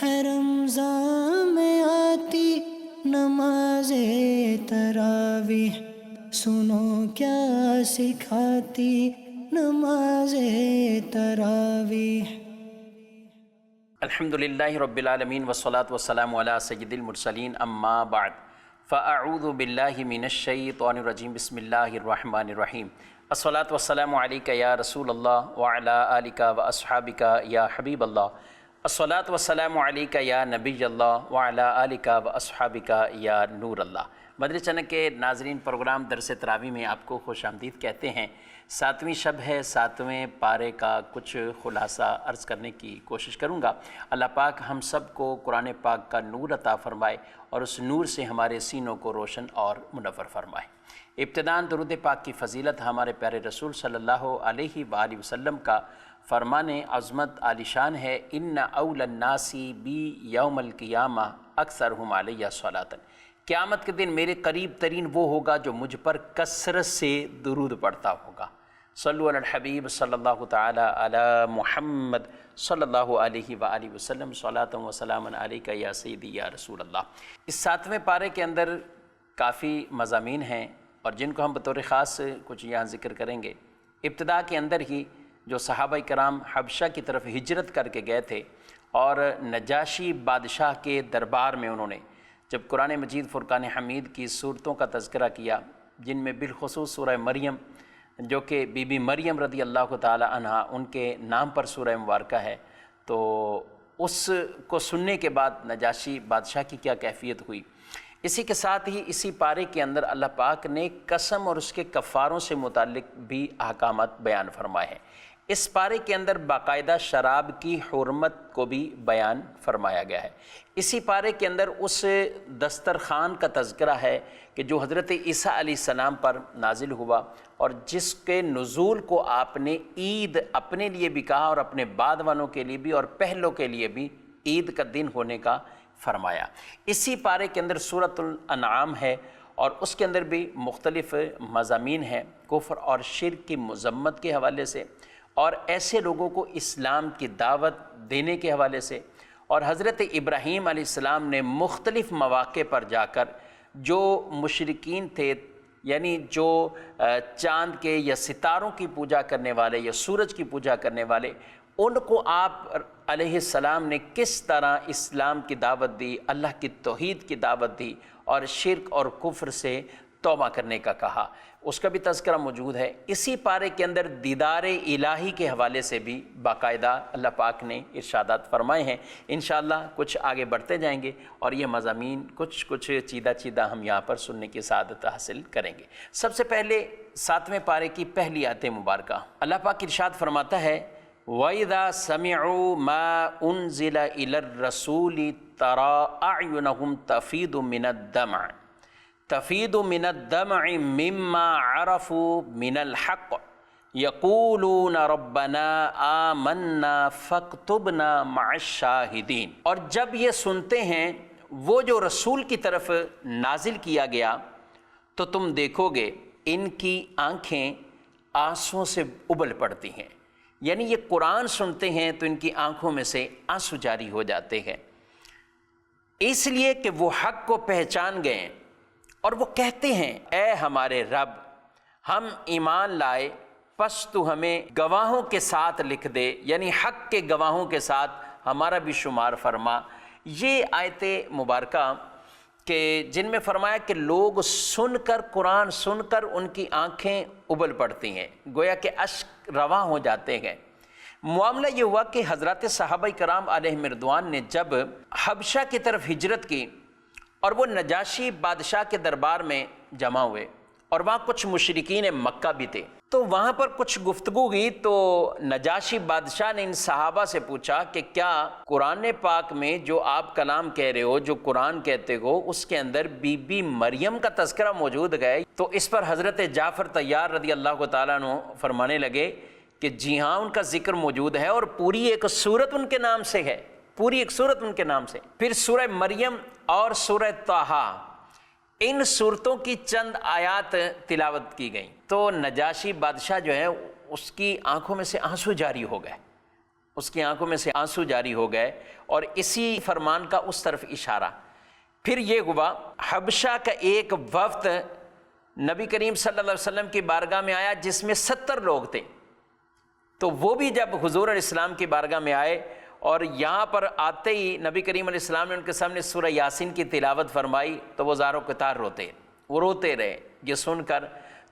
ہے رمضان میں آتی نماز تراویح، سنو کیا سکھاتی نماز تراویح۔ الحمدللہ رب العالمین والصلاة والسلام علی سید المرسلین، اما بعد فاعوذ باللہ من الشیطان الرجیم، بسم اللہ الرحمن الرحیم۔ الصلاة والسلام علیک یا رسول اللہ وعلی آلک واصحابک یا حبیب اللہ۔ الصلاة والسلام علیک یا نبی اللہ وعلی آلک واصحابک یا نور اللہ۔ مدرسہ چینل کے ناظرین، پروگرام درس تراویح میں آپ کو خوش آمدید کہتے ہیں۔ 7ویں شب ہے، 7ویں پارے کا کچھ خلاصہ عرض کرنے کی کوشش کروں گا۔ اللہ پاک ہم سب کو قرآن پاک کا نور عطا فرمائے اور اس نور سے ہمارے سینوں کو روشن اور منور فرمائے۔ ابتداً درود پاک کی فضیلت ہمارے پیارے رسول صلی اللہ علیہ وآلہ وسلم کا فرمان عظمت عالی شان ہے، ان اول الناس بی یوم القیامہ اکثرہم علیہ صلاۃ۔ قیامت کے دن میرے قریب ترین وہ ہوگا جو مجھ پر کثرت سے درود پڑھتا ہوگا۔ صلو علی الحبیب صلی اللہ تعالی علی محمد صلی اللہ علیہ وآلہ وسلم، صلاۃ و سلام علیک یا سیدی یا رسول اللہ۔ اس 7ویں پارے کے اندر کافی مضامین ہیں اور جن کو ہم بطور خاص کچھ یہاں ذکر کریں گے۔ ابتدا کے اندر ہی جو صحابہ کرام حبشہ کی طرف ہجرت کر کے گئے تھے اور نجاشی بادشاہ کے دربار میں انہوں نے جب قرآن مجید فرقان حمید کی صورتوں کا تذکرہ کیا، جن میں بالخصوص سورہ مریم جو کہ بی بی مریم رضی اللہ تعالی عنہا ان کے نام پر سورہ مبارکہ ہے، تو اس کو سننے کے بعد نجاشی بادشاہ کی کیا کیفیت ہوئی۔ اسی کے ساتھ ہی اسی پارے کے اندر اللہ پاک نے قسم اور اس کے کفاروں سے متعلق بھی احکامات بیان فرمائے ہیں۔ اس پارے کے اندر باقاعدہ شراب کی حرمت کو بھی بیان فرمایا گیا ہے۔ اسی پارے کے اندر اس دسترخوان کا تذکرہ ہے کہ جو حضرت عیسیٰ علیہ السلام پر نازل ہوا اور جس کے نزول کو آپ نے عید اپنے لیے بھی کہا اور اپنے بعد والوں کے لیے بھی اور پہلوں کے لیے بھی عید کا دن ہونے کا فرمایا۔ اسی پارے کے اندر سورۃ الانعام ہے اور اس کے اندر بھی مختلف مضامین ہیں کفر اور شرک کی مذمت کے حوالے سے اور ایسے لوگوں کو اسلام کی دعوت دینے کے حوالے سے، اور حضرت ابراہیم علیہ السلام نے مختلف مواقع پر جا کر جو مشرکین تھے، یعنی جو چاند کے یا ستاروں کی پوجا کرنے والے یا سورج کی پوجا کرنے والے، ان کو آپ علیہ السلام نے کس طرح اسلام کی دعوت دی، اللہ کی توحید کی دعوت دی اور شرک اور کفر سے توبہ کرنے کا کہا، اس کا بھی تذکرہ موجود ہے۔ اسی پارے کے اندر دیدار الہی کے حوالے سے بھی باقاعدہ اللہ پاک نے ارشادات فرمائے ہیں۔ انشاءاللہ کچھ آگے بڑھتے جائیں گے اور یہ مضامین کچھ چیدہ ہم یہاں پر سننے کی سعادت حاصل کریں گے۔ سب سے پہلے 7ویں پارے کی پہلی آیت مبارکہ، اللہ پاک ارشاد فرماتا ہے، وَإِذَا سَمِعُوا مَا أُنزِلَ إِلَى الرَّسُولِ تَرَىٰ أَعْيُنَهُمْ تَفِيضُ مِنَ الدَّمْعِ مِمَّا عَرَفُوا مِنَ الْحَقِّ يَقُولُونَ رَبَّنَا آمَنَّا فَاكْتُبْنَا مَعَ الشَّاهِدِينَ۔ اور جب یہ سنتے ہیں وہ جو رسول کی طرف نازل کیا گیا تو تم دیکھو گے ان کی آنکھیں آنسوؤں سے ابل پڑتی ہیں، یعنی یہ قرآن سنتے ہیں تو ان کی آنکھوں میں سے آنسو جاری ہو جاتے ہیں، اس لیے کہ وہ حق کو پہچان گئے اور وہ کہتے ہیں، اے ہمارے رب، ہم ایمان لائے، پس تو ہمیں گواہوں کے ساتھ لکھ دے، یعنی حق کے گواہوں کے ساتھ ہمارا بھی شمار فرما۔ یہ آیت مبارکہ کہ جن میں فرمایا کہ لوگ سن کر، قرآن سن کر ان کی آنکھیں ابل پڑتی ہیں، گویا کہ اشک رواں ہو جاتے ہیں۔ معاملہ یہ ہوا کہ حضرات صحابہ کرام علیہم رضوان نے جب حبشہ کی طرف ہجرت کی اور وہ نجاشی بادشاہ کے دربار میں جمع ہوئے اور وہاں کچھ مشرکین مکہ بھی تھے، تو وہاں پر کچھ گفتگو ہوئی، تو نجاشی بادشاہ نے ان صحابہ سے پوچھا کہ کیا قرآن پاک میں جو آپ کلام کہہ رہے ہو، جو قرآن کہتے ہو، اس کے اندر بی بی مریم کا تذکرہ موجود ہے؟ تو اس پر حضرت جعفر طیار رضی اللہ تعالیٰ عنہ فرمانے لگے کہ جی ہاں، ان کا ذکر موجود ہے اور پوری ایک سورت ان کے نام سے ہے، پوری ایک سورت ان کے نام سے۔ پھر سورہ مریم اور سورہ طٰہٰ، ان سورتوں کی چند آیات تلاوت کی گئیں، تو نجاشی بادشاہ جو ہے اس کی آنکھوں میں سے آنسو جاری ہو گئے، اس کی آنکھوں میں سے آنسو جاری ہو گئے، اور اسی فرمان کا اس طرف اشارہ۔ پھر یہ ہوا حبشہ کا ایک وفد نبی کریم صلی اللہ علیہ وسلم کی بارگاہ میں آیا جس میں 70 لوگ تھے، تو وہ بھی جب حضور علیہ السلام کی بارگاہ میں آئے اور یہاں پر آتے ہی نبی کریم علیہ السلام نے ان کے سامنے سورہ یاسین کی تلاوت فرمائی تو وہ زار و قطار روتے رہے یہ سن کر۔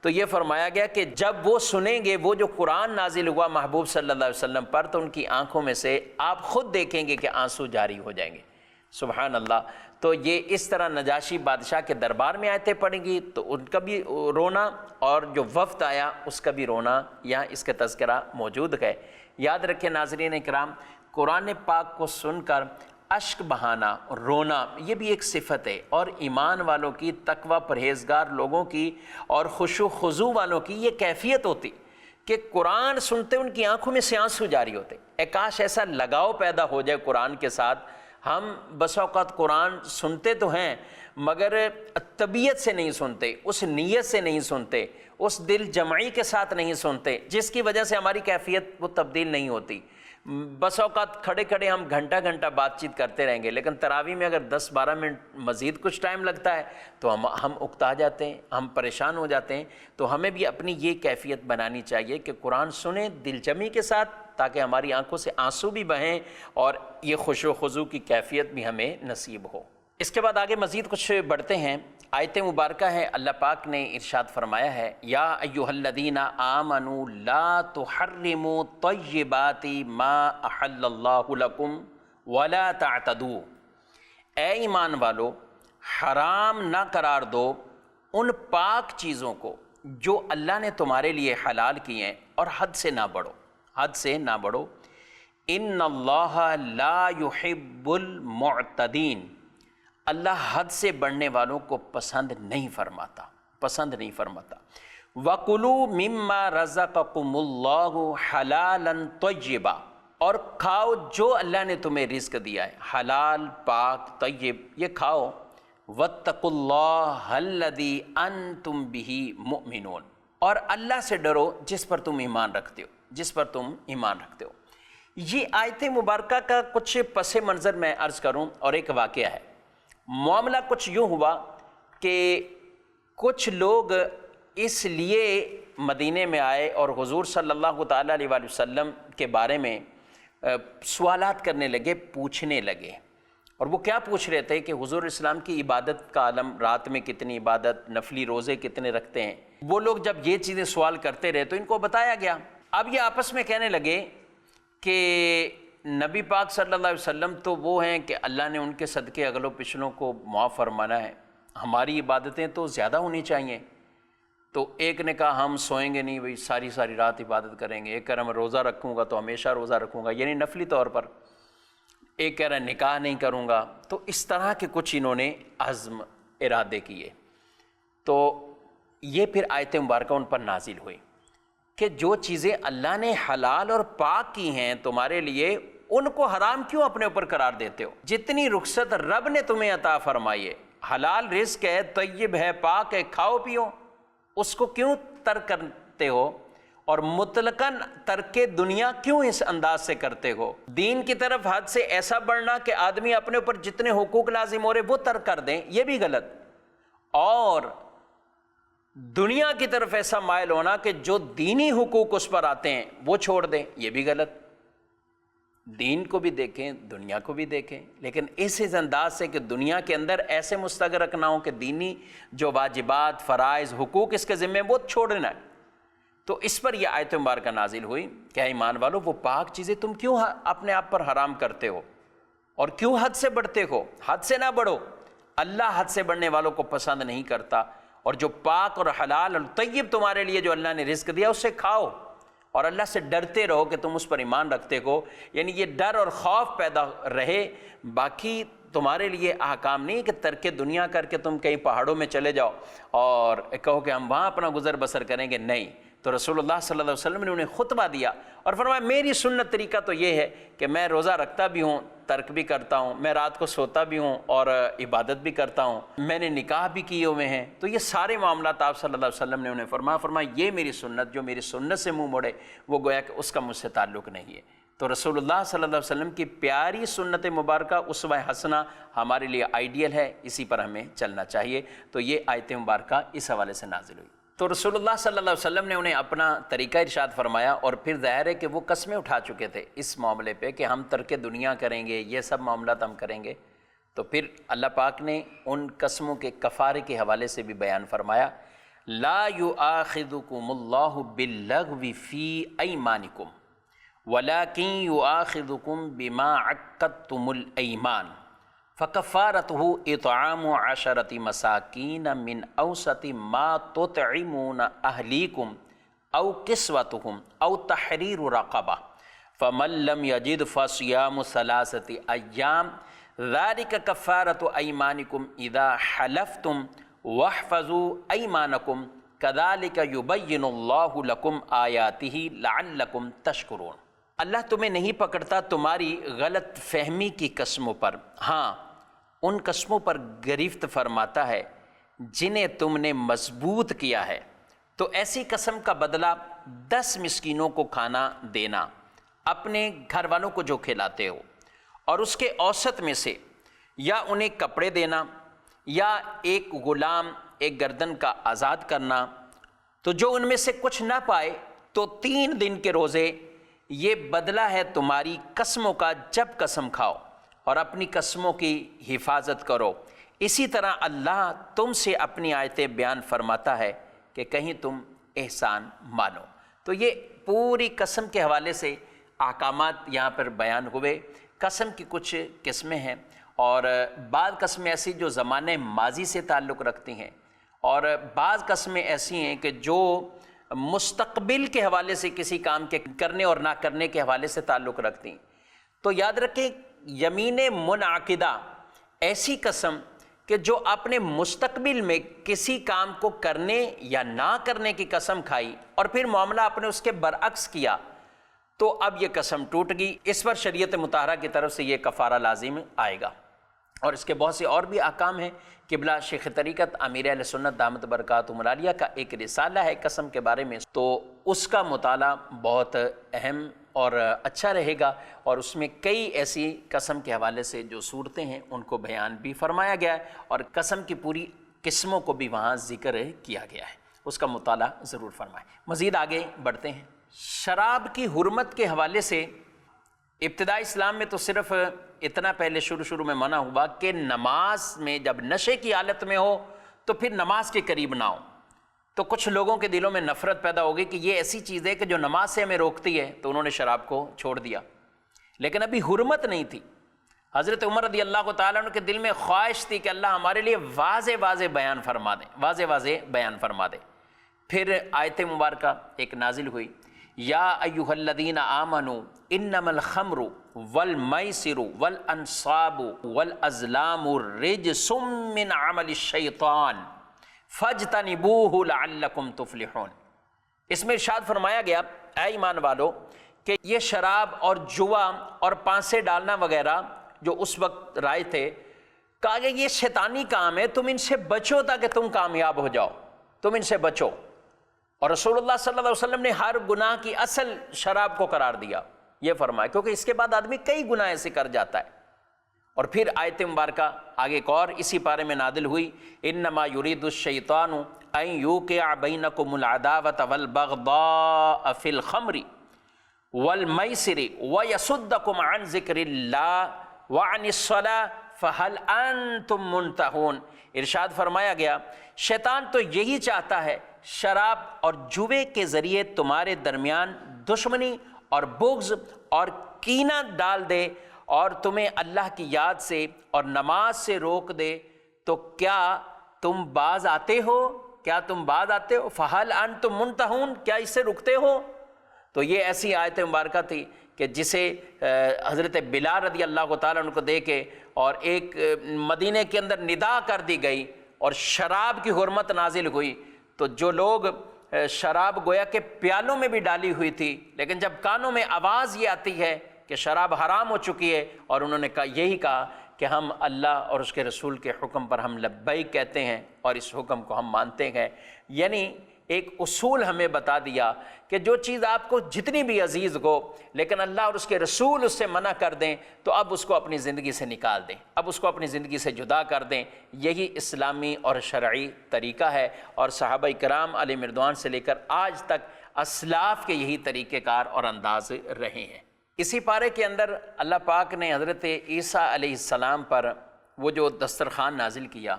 تو یہ فرمایا گیا کہ جب وہ سنیں گے وہ جو قرآن نازل ہوا محبوب صلی اللہ علیہ وسلم پر، تو ان کی آنکھوں میں سے آپ خود دیکھیں گے کہ آنسو جاری ہو جائیں گے۔ سبحان اللہ۔ تو یہ اس طرح نجاشی بادشاہ کے دربار میں آیتیں پڑھیں گی تو ان کا بھی رونا، اور جو وفد آیا اس کا بھی رونا یہاں اس کا تذکرہ موجود ہے۔ یاد رکھیں ناظرین اکرام، قرآن پاک کو سن کر اشک بہانا، رونا، یہ بھی ایک صفت ہے، اور ایمان والوں کی، تقوی پرہیزگار لوگوں کی اور خشوع و خضوع والوں کی یہ کیفیت ہوتی کہ قرآن سنتے ان کی آنکھوں میں سے آنسو جاری ہوتے۔ کاش ایسا لگاؤ پیدا ہو جائے قرآن کے ساتھ۔ ہم بس اوقات قرآن سنتے تو ہیں مگر طبیعت سے نہیں سنتے، اس نیت سے نہیں سنتے، اس دل جمعی کے ساتھ نہیں سنتے، جس کی وجہ سے ہماری کیفیت وہ تبدیل نہیں ہوتی۔ بس اوقات کھڑے کھڑے ہم گھنٹہ گھنٹہ بات چیت کرتے رہیں گے، لیکن تراویح میں اگر 10-12 منٹ مزید کچھ ٹائم لگتا ہے تو ہم اکتا جاتے ہیں، ہم پریشان ہو جاتے ہیں۔ تو ہمیں بھی اپنی یہ کیفیت بنانی چاہیے کہ قرآن سنیں دل جمی کے ساتھ، تاکہ ہماری آنکھوں سے آنسو بھی بہیں اور یہ خشوع و خضوع کی کیفیت بھی ہمیں نصیب ہو۔ اس کے بعد آگے مزید کچھ بڑھتے ہیں۔ آیت مبارکہ ہے، اللہ پاک نے ارشاد فرمایا ہے، یا ایھا الذین آمنوا لا تحرموا طیبات ما احل اللہ لکم ولا تعتدوا، اے ایمان والو حرام نہ قرار دو ان پاک چیزوں کو جو اللہ نے تمہارے لیے حلال کی ہیں، اور حد سے نہ بڑھو، حد سے نہ بڑھو۔ ان اللہ لا يحب المعتدین، اللہ حد سے بڑھنے والوں کو پسند نہیں فرماتا۔ وَكُلُوا مِمَّا رَزَقَكُمُ اللَّهُ حَلَالًا طَيِّبًا، اور کھاؤ جو اللہ نے تمہیں رزق دیا ہے، حلال، پاک، طیب، یہ کھاؤ۔ وَاتَّقُوا اللَّهَ الَّذِي أَنْتُمْ بِهِ مُؤْمِنُونَ، اور اللہ سے ڈرو جس پر تم ایمان رکھتے ہو، یہ آیت مبارکہ کا کچھ پس منظر میں عرض کروں، اور ایک واقعہ ہے۔ معاملہ کچھ یوں ہوا کہ کچھ لوگ اس لیے مدینے میں آئے اور حضور صلی اللہ تعالیٰ علیہ وآلہ وسلم کے بارے میں سوالات کرنے لگے، پوچھنے لگے۔ اور وہ کیا پوچھ رہے تھے کہ حضور اسلام کی عبادت کا عالم، رات میں کتنی عبادت، نفلی روزے کتنے رکھتے ہیں۔ وہ لوگ جب یہ چیزیں سوال کرتے رہے تو ان کو بتایا گیا۔ اب یہ آپس میں کہنے لگے کہ نبی پاک صلی اللہ علیہ وسلم تو وہ ہیں کہ اللہ نے ان کے صدقے اگلوں پچھلوں کو معاف فرمانا ہے، ہماری عبادتیں تو زیادہ ہونی چاہیے۔ تو ایک نے کہا ہم سوئیں گے نہیں، ساری رات عبادت کریں گے۔ ایک کہہ رہا میں روزہ رکھوں گا تو ہمیشہ روزہ رکھوں گا، یعنی نفلی طور پر۔ ایک کہہ رہا نکاح نہیں کروں گا۔ تو اس طرح کے کچھ انہوں نے عزم، ارادے کیے۔ تو یہ پھر آیت مبارکہ ان پر نازل ہوئی کہ جو چیزیں اللہ نے حلال اور پاک کی ہیں تمہارے لیے، ان کو حرام کیوں اپنے اوپر قرار دیتے ہو؟ جتنی رخصت رب نے تمہیں عطا فرمائی ہے، حلال رزق ہے، طیب ہے، پاک ہے، کھاؤ پیو، اس کو کیوں ترک کرتے ہو؟ اور مطلقاً ترک دنیا کیوں اس انداز سے کرتے ہو؟ دین کی طرف حد سے ایسا بڑھنا کہ آدمی اپنے اوپر جتنے حقوق لازم ہو رہے وہ ترک کر دیں، یہ بھی غلط۔ اور دنیا کی طرف ایسا مائل ہونا کہ جو دینی حقوق اس پر آتے ہیں وہ چھوڑ دیں، یہ بھی غلط۔ دین کو بھی دیکھیں، دنیا کو بھی دیکھیں، لیکن اس انداز سے کہ دنیا کے اندر ایسے مستغرق نہ ہو کہ دینی جو واجبات، فرائض، حقوق اس کے ذمہ وہ چھوڑنا ہے۔ تو اس پر یہ آیت مبارکہ نازل ہوئی کہ ایمان والو وہ پاک چیزیں تم کیوں اپنے آپ پر حرام کرتے ہو اور کیوں حد سے بڑھتے ہو؟ حد سے نہ بڑھو، اللہ حد سے بڑھنے والوں کو پسند نہیں کرتا۔ اور جو پاک اور حلال اور طیب تمہارے لیے جو اللہ نے رزق دیا اسے کھاؤ، اور اللہ سے ڈرتے رہو کہ تم اس پر ایمان رکھتے ہو، یعنی یہ ڈر اور خوف پیدا رہے۔ باقی تمہارے لیے احکام نہیں کہ ترک دنیا کر کے تم کہیں پہاڑوں میں چلے جاؤ اور کہو کہ ہم وہاں اپنا گزر بسر کریں گے، نہیں۔ تو رسول اللہ صلی اللہ علیہ وسلم نے انہیں خطبہ دیا اور فرمایا میری سنت طریقہ تو یہ ہے کہ میں روزہ رکھتا بھی ہوں، ترک بھی کرتا ہوں، میں رات کو سوتا بھی ہوں اور عبادت بھی کرتا ہوں، میں نے نکاح بھی کیے ہوئے ہیں۔ تو یہ سارے معاملات آپ صلی اللہ علیہ وسلم نے انہیں فرمایا یہ میری سنت، جو میری سنت سے منہ موڑے وہ گویا کہ اس کا مجھ سے تعلق نہیں ہے۔ تو رسول اللہ صلی اللہ علیہ وسلم کی پیاری سنت مبارکہ اسوہ حسنہ ہمارے لیے آئیڈیل ہے، اسی پر ہمیں چلنا چاہیے۔ تو یہ آیت مبارکہ اس حوالے سے نازل ہوئی۔ تو رسول اللہ صلی اللہ علیہ وسلم نے انہیں اپنا طریقہ ارشاد فرمایا، اور پھر ظاہر ہے کہ وہ قسمیں اٹھا چکے تھے اس معاملے پہ کہ ہم ترک دنیا کریں گے، یہ سب معاملات ہم کریں گے۔ تو پھر اللہ پاک نے ان قسموں کے کفارے کے حوالے سے بھی بیان فرمایا، لا یؤاخذکم اللہ باللغو فی ایمانکم ولیکن یؤاخذکم بما عقدتم الایمان فکفارتہ اطعام 10 مساکین من اوسط ما تطعمون اہلیکم او کسوتہم او تحریر رقبہ فمن لم یجد فصیام 3 ایام ذالک کفارۃ ایمانکم اذا حلفتم واحفظوا ایمانکم کذالک یبین اللہ لکم آیاتہ لعلکم تشکرون۔ اللہ تمہیں نہیں پکڑتا تمہاری غلط فہمی کی قسموں پر، ہاں ان قسموں پر گرفت فرماتا ہے جنہیں تم نے مضبوط کیا ہے۔ تو ایسی قسم کا بدلہ 10 مسکینوں کو کھانا دینا، اپنے گھر والوں کو جو کھلاتے ہو، اور اس کے اوسط میں سے، یا انہیں کپڑے دینا، یا ایک غلام، ایک گردن کا آزاد کرنا۔ تو جو ان میں سے کچھ نہ پائے تو 3 دن کے روزے، یہ بدلہ ہے تمہاری قسموں کا جب قسم کھاؤ، اور اپنی قسموں کی حفاظت کرو۔ اسی طرح اللہ تم سے اپنی آیتیں بیان فرماتا ہے کہ کہیں تم احسان مانو۔ تو یہ پوری قسم کے حوالے سے احکامات یہاں پر بیان ہوئے۔ قسم کی کچھ قسمیں ہیں، اور بعض قسمیں ایسی جو زمانے ماضی سے تعلق رکھتی ہیں، اور بعض قسمیں ایسی ہیں کہ جو مستقبل کے حوالے سے کسی کام کے کرنے اور نہ کرنے کے حوالے سے تعلق رکھتی ہیں۔ تو یاد رکھیں، یمین منعقدہ ایسی قسم کہ جو آپ نے مستقبل میں کسی کام کو کرنے یا نہ کرنے کی قسم کھائی اور پھر معاملہ آپ نے اس کے برعکس کیا، تو اب یہ قسم ٹوٹ گئی، اس پر شریعت مطہرہ کی طرف سے یہ کفارہ لازم آئے گا۔ اور اس کے بہت سے اور بھی احکام ہیں۔ قبلہ شیخ طریقت امیر اہل سنت دامت برکاتہم العالیہ کا ایک رسالہ ہے قسم کے بارے میں، تو اس کا مطالعہ بہت اہم اور اچھا رہے گا، اور اس میں کئی ایسی قسم کے حوالے سے جو صورتیں ہیں ان کو بیان بھی فرمایا گیا ہے، اور قسم کی پوری قسموں کو بھی وہاں ذکر کیا گیا ہے، اس کا مطالعہ ضرور فرمائیں۔ مزید آگے بڑھتے ہیں۔ شراب کی حرمت کے حوالے سے ابتدائی اسلام میں تو صرف اتنا پہلے شروع میں منع ہوا کہ نماز میں جب نشے کی حالت میں ہو تو پھر نماز کے قریب نہ ہو۔ تو کچھ لوگوں کے دلوں میں نفرت پیدا ہوگی کہ یہ ایسی چیز ہے کہ جو نماز سے ہمیں روکتی ہے، تو انہوں نے شراب کو چھوڑ دیا، لیکن ابھی حرمت نہیں تھی۔ حضرت عمر رضی اللہ تعالیٰ عنہ کے دل میں خواہش تھی کہ اللہ ہمارے لیے واضح بیان فرما دیں، واضح بیان فرما دیں۔ پھر آیت مبارکہ ایک نازل ہوئی، یا ایھا الذین آمنوا انما الخمر والمیسر والانصاب والازلام رجس من عمل الشیطان فاجتنبوہ لعلکم تفلحون۔ اس میں ارشاد فرمایا گیا، اے ایمان والو، کہ یہ شراب اور جوا اور پانسے ڈالنا وغیرہ جو اس وقت رائے تھے، کہا کہ یہ شیطانی کام ہے، تم ان سے بچو تاکہ تم کامیاب ہو جاؤ، تم ان سے بچو۔ اور رسول اللہ صلی اللہ علیہ وسلم نے ہر گناہ کی اصل شراب کو قرار دیا، یہ فرمایا، کیونکہ اس کے بعد آدمی کئی گناہ ایسے کر جاتا ہے۔ اور پھر آیت مبارکہ آگے ایک اور اسی پارے میں نازل ہوئی، انما یرید الشیطان ان یوقع بینکم العداوۃ والبغضاء فی الخمر والمیسر ویصدکم عن ذکر اللہ وعن الصلاۃ فہل انتم منتہون۔ ارشاد فرمایا گیا، شیطان تو یہی چاہتا ہے شراب اور جوے کے ذریعے تمہارے درمیان دشمنی اور بغض اور کینہ ڈال دے، اور تمہیں اللہ کی یاد سے اور نماز سے روک دے۔ تو کیا تم باز آتے ہو؟ کیا تم باز آتے ہو؟ فہل انتم منتہون، کیا اس سے رکتے ہو؟ تو یہ ایسی آیت مبارکہ تھی کہ جسے حضرت بلال رضی اللہ تعالیٰ عنہ کو دے کے اور ایک مدینے کے اندر ندا کر دی گئی اور شراب کی حرمت نازل ہوئی، تو جو لوگ شراب گویا کہ پیالوں میں بھی ڈالی ہوئی تھی، لیکن جب کانوں میں آواز یہ آتی ہے کہ شراب حرام ہو چکی ہے، اور انہوں نے یہی کہا کہ ہم اللہ اور اس کے رسول کے حکم پر ہم لبیک کہتے ہیں اور اس حکم کو ہم مانتے ہیں، یعنی ایک اصول ہمیں بتا دیا کہ جو چیز آپ کو جتنی بھی عزیز ہو لیکن اللہ اور اس کے رسول اس سے منع کر دیں تو اب اس کو اپنی زندگی سے نکال دیں، اب اس کو اپنی زندگی سے جدا کر دیں۔ یہی اسلامی اور شرعی طریقہ ہے، اور صحابہ کرام علیہ رضوان سے لے کر آج تک اسلاف کے یہی طریقہ کار اور انداز رہے ہیں۔ اسی پارے کے اندر اللہ پاک نے حضرت عیسیٰ علیہ السلام پر وہ جو دسترخوان نازل کیا،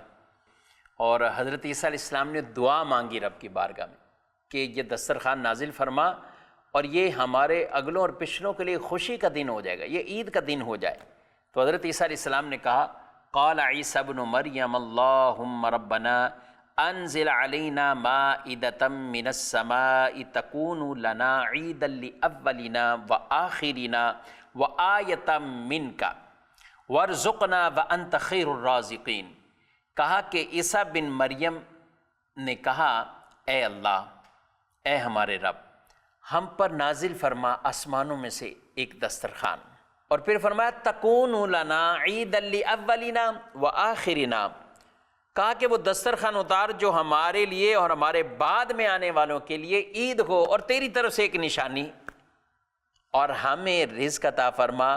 اور حضرت عیسیٰ علیہ السلام نے دعا مانگی رب کی بارگاہ میں کہ یہ دسترخوان نازل فرما اور یہ ہمارے اگلوں اور پچھلوں کے لیے خوشی کا دن ہو جائے گا، یہ عید کا دن ہو جائے۔ تو حضرت عیسیٰ علیہ السلام نے کہا قال عیسیٰ ابن مریم اللہم ربنا انزل علینا مائدۃ من السماء تکون لنا عیدا لاولنا وآخرنا وآیۃ منک وارزقنا وانت خیر الرازقین۔ کہا کہ عیسیٰ بن مریم نے کہا اے اللہ، اے ہمارے رب، ہم پر نازل فرما آسمانوں میں سے ایک دسترخوان، اور پھر فرمایا تکون لنا عیدا لاولنا وآخرنا، کہا کہ وہ دسترخوان اتار جو ہمارے لیے اور ہمارے بعد میں آنے والوں کے لیے عید ہو اور تیری طرف سے ایک نشانی، اور ہمیں رزق عطا فرما،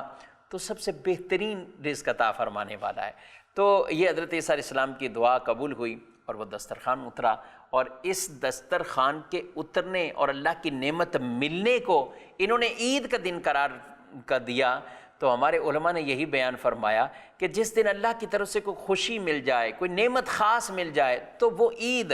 تو سب سے بہترین رزق عطا فرمانے والا ہے۔ تو یہ حضرت عیسیٰ علیہ السلام کی دعا قبول ہوئی اور وہ دسترخوان اترا، اور اس دسترخوان کے اترنے اور اللہ کی نعمت ملنے کو انہوں نے عید کا دن قرار کر دیا۔ تو ہمارے علماء نے یہی بیان فرمایا کہ جس دن اللہ کی طرف سے کوئی خوشی مل جائے، کوئی نعمت خاص مل جائے تو وہ عید۔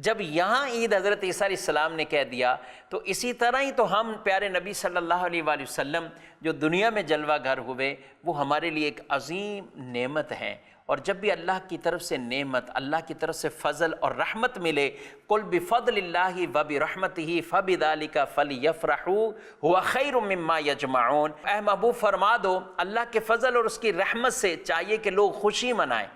جب یہاں عید حضرت عیسیٰ علیہ السلام نے کہہ دیا تو اسی طرح ہی تو ہم پیارے نبی صلی اللہ علیہ وآلہ وسلم جو دنیا میں جلوہ گر ہوئے وہ ہمارے لیے ایک عظیم نعمت ہیں، اور جب بھی اللہ کی طرف سے نعمت، اللہ کی طرف سے فضل اور رحمت ملے، قل بفضل اللہ وبرحمتہ فبذلک فلیفرحوا ھو خیر مما یجمعون۔ اے محبوب فرما دو اللہ کے فضل اور اس کی رحمت سے چاہیے کہ لوگ خوشی منائیں،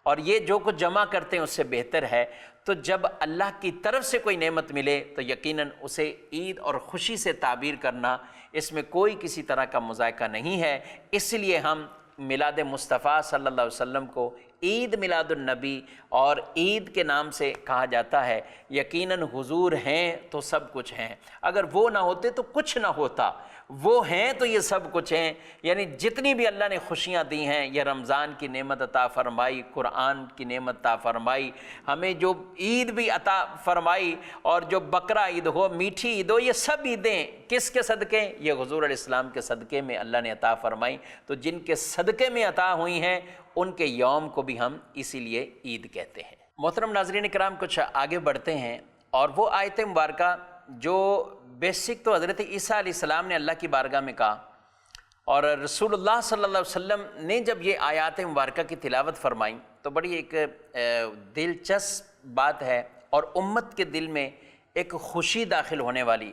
اور یہ جو کچھ جمع کرتے ہیں اس سے بہتر ہے۔ تو جب اللہ کی طرف سے کوئی نعمت ملے تو یقیناً اسے عید اور خوشی سے تعبیر کرنا، اس میں کوئی کسی طرح کا مذائقہ نہیں ہے۔ اس لیے ہم میلاد مصطفیٰ صلی اللہ علیہ وسلم کو عید میلاد النبی اور عید کے نام سے کہا جاتا ہے۔ یقیناً حضور ہیں تو سب کچھ ہیں، اگر وہ نہ ہوتے تو کچھ نہ ہوتا، وہ ہیں تو یہ سب کچھ ہیں۔ یعنی جتنی بھی اللہ نے خوشیاں دی ہیں، یہ رمضان کی نعمت عطا فرمائی، قرآن کی نعمت عطا فرمائی، ہمیں جو عید بھی عطا فرمائی، اور جو بقرہ عید ہو، میٹھی عید ہو، یہ سب عیدیں کس کے صدقے؟ یہ حضور علیہ السلام کے صدقے میں اللہ نے عطا فرمائی۔ تو جن کے صدقے میں عطا ہوئی ہیں ان کے یوم کو بھی ہم اسی لیے عید کہتے ہیں۔ محترم ناظرین کرام، کچھ آگے بڑھتے ہیں، اور وہ آیت مبارکہ جو بیسک تو حضرت عیسیٰ علیہ السلام نے اللہ کی بارگاہ میں کہا، اور رسول اللہ صلی اللہ علیہ وسلم نے جب یہ آیات مبارکہ کی تلاوت فرمائی تو بڑی ایک دلچسپ بات ہے، اور امت کے دل میں ایک خوشی داخل ہونے والی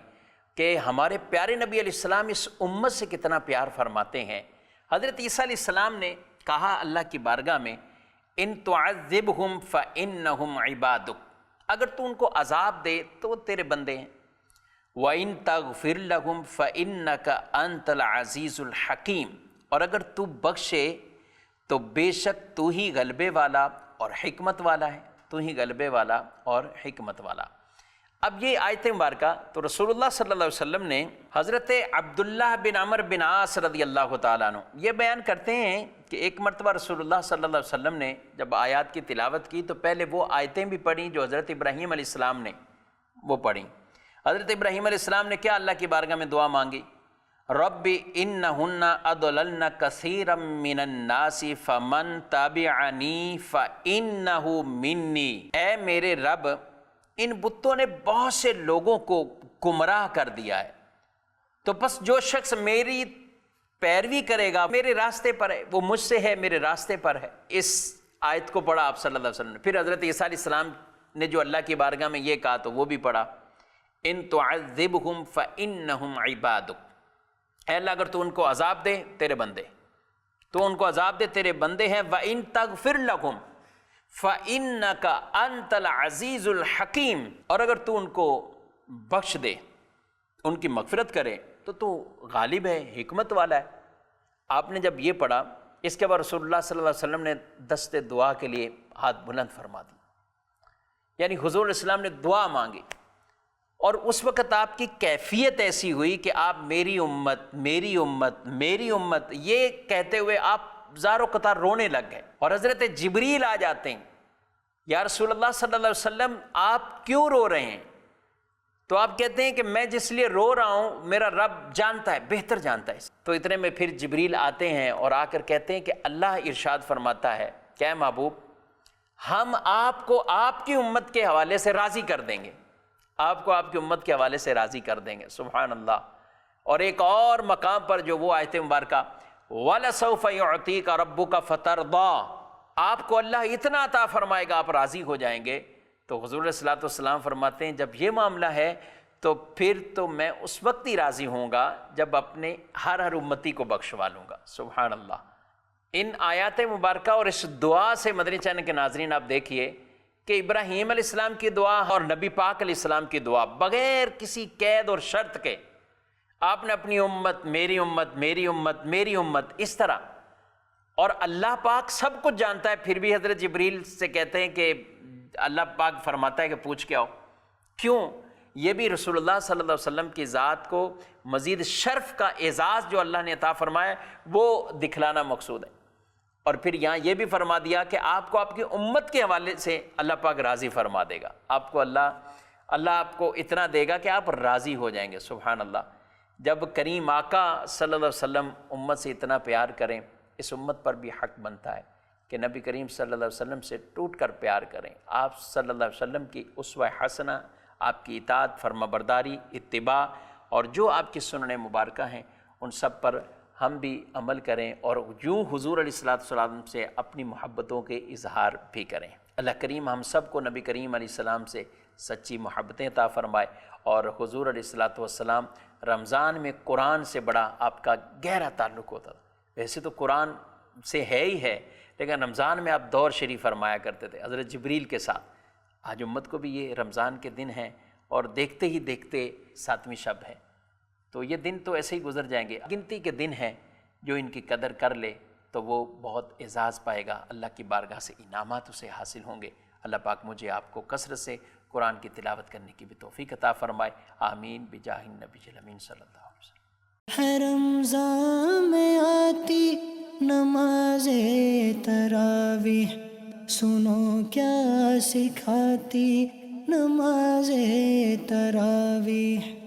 کہ ہمارے پیارے نبی علیہ السلام اس امت سے کتنا پیار فرماتے ہیں۔ حضرت عیسیٰ علیہ السلام نے کہا اللہ کی بارگاہ میں ان تعذبہم فإنہم عبادک، اگر تو ان کو عذاب دے تو وہ تیرے بندے ہیں، وَإِن تَغْفِرْ لَهُمْ فَإِنَّكَ أَنْتَ الْعَزِيزُ الْحَكِيمُ، اور اگر تو بخشے تو بے شک تو ہی غلبے والا اور حکمت والا ہے، تو ہی غلبے والا اور حکمت والا۔ اب یہ آیت مبارکہ تو رسول اللہ صلی اللہ علیہ وسلم نے حضرت عبداللہ بن عمرو بن عاص رضی اللہ تعالیٰ عنہ یہ بیان کرتے ہیں کہ ایک مرتبہ رسول اللہ صلی اللہ علیہ وسلم نے جب آیات کی تلاوت کی تو پہلے وہ آیتیں بھی پڑھیں جو حضرت ابراہیم علیہ السلام نے وہ پڑھیں۔ حضرت ابراہیم علیہ السلام نے کیا اللہ کی بارگاہ میں دعا مانگی؟ رب انہن اضللن کثیرا من الناس فمن تبعنی فانہ منی، اے میرے رب ان بتوں نے بہت سے لوگوں کو گمراہ کر دیا ہے، تو بس جو شخص میری پیروی کرے گا میرے راستے پر ہے، وہ مجھ سے ہے، میرے راستے پر ہے۔ اس آیت کو پڑھا آپ صلی اللہ علیہ وسلم نے۔ پھر حضرت عیسیٰ علیہ السلام نے جو اللہ کی بارگاہ میں یہ کہا تو وہ بھی پڑھا، ان تعذبہم فانہم عبادک، اے اللہ اگر تو ان کو عذاب دے تیرے بندے، تو ان کو عذاب دے تیرے بندے ہیں، وَإِن تَغْفِرْ لَهُمْ فَإِنَّكَ أَنْتَ الْعَزِيزُ الْحَكِيمُ، اور اگر تو ان کو بخش دے، ان کی مغفرت کرے تو غالب ہے، حکمت والا ہے۔ آپ نے جب یہ پڑھا اس کے بعد رسول اللہ صلی اللہ علیہ وسلم نے دست دعا کے لیے ہاتھ بلند فرما دی، یعنی حضور علیہ السلام نے دعا مانگی اور اس وقت آپ کی کیفیت ایسی ہوئی کہ آپ میری امت میری امت میری امت یہ کہتے ہوئے آپ زار و قطار رونے لگ گئے، اور حضرت جبریل آ جاتے ہیں، یا رسول اللہ صلی اللہ علیہ وسلم آپ کیوں رو رہے ہیں؟ تو آپ کہتے ہیں کہ میں جس لیے رو رہا ہوں میرا رب جانتا ہے، بہتر جانتا ہے۔ تو اتنے میں پھر جبریل آتے ہیں اور آ کر کہتے ہیں کہ اللہ ارشاد فرماتا ہے کہ اے محبوب، ہم آپ کو آپ کی امت کے حوالے سے راضی کر دیں گے، آپ کو آپ کی امت کے حوالے سے راضی کر دیں گے، سبحان اللہ۔ اور ایک اور مقام پر جو وہ آیت مبارکہ وَلَسَوْفَ يُعْطِيكَ رَبُّكَ فَتَرْضَىٰ، آپ کو اللہ اتنا عطا فرمائے گا آپ راضی ہو جائیں گے۔ تو حضور علیہ الصلوۃ والسلام فرماتے ہیں جب یہ معاملہ ہے تو پھر تو میں اس وقت ہی راضی ہوں گا جب اپنے ہر امتی کو بخشوا لوں گا، سبحان اللہ۔ ان آیات مبارکہ اور اس دعا سے مدنی چینل کے ناظرین آپ دیکھیے کہ ابراہیم علیہ السلام کی دعا اور نبی پاک علیہ السلام کی دعا بغیر کسی قید اور شرط کے، آپ نے اپنی امت میری امت میری امت میری امت اس طرح، اور اللہ پاک سب کچھ جانتا ہے، پھر بھی حضرت جبریل سے کہتے ہیں کہ اللہ پاک فرماتا ہے کہ پوچھ کے آؤ۔ کیوں؟ یہ بھی رسول اللہ صلی اللہ علیہ وسلم کی ذات کو مزید شرف کا اعزاز جو اللہ نے عطا فرمایا وہ دکھلانا مقصود ہے۔ اور پھر یہاں یہ بھی فرما دیا کہ آپ کو آپ کی امت کے حوالے سے اللہ پاک راضی فرما دے گا، آپ کو اللہ آپ کو اتنا دے گا کہ آپ راضی ہو جائیں گے، سبحان اللہ۔ جب کریم آقا صلی اللہ علیہ وسلم امت سے اتنا پیار کریں، اس امت پر بھی حق بنتا ہے کہ نبی کریم صلی اللہ علیہ وسلم سے ٹوٹ کر پیار کریں، آپ صلی اللہ علیہ وسلم کی اسوہ حسنہ، آپ کی اطاعت، فرما برداری، اتباع، اور جو آپ کی سنن مبارکہ ہیں ان سب پر ہم بھی عمل کریں، اور یوں حضور علیہ الصلوۃ والسلام سے اپنی محبتوں کے اظہار بھی کریں۔ اللہ کریم ہم سب کو نبی کریم علیہ السلام سے سچی محبتیں عطا فرمائے، اور حضور علیہ الصلوۃ والسلام رمضان میں قرآن سے بڑا آپ کا گہرا تعلق ہوتا تھا، ویسے تو قرآن سے ہے ہی ہے، لیکن رمضان میں آپ دور شریف فرمایا کرتے تھے حضرت جبریل کے ساتھ۔ آج امت کو بھی یہ رمضان کے دن ہیں، اور دیکھتے ہی دیکھتے 7ویں شب ہے، تو یہ دن تو ایسے ہی گزر جائیں گے، گنتی کے دن ہیں، جو ان کی قدر کر لے تو وہ بہت اعزاز پائے گا، اللہ کی بارگاہ سے انعامات اسے حاصل ہوں گے۔ اللہ پاک مجھے آپ کو کثرت سے قرآن کی تلاوت کرنے کی بھی توفیق عطا فرمائے، آمین بجاہ النبی الامین صلی اللہ علیہ وسلم۔ ہے رمضان میں آتی نماز تراویح، سنو کیا سکھاتی نماز تراویح۔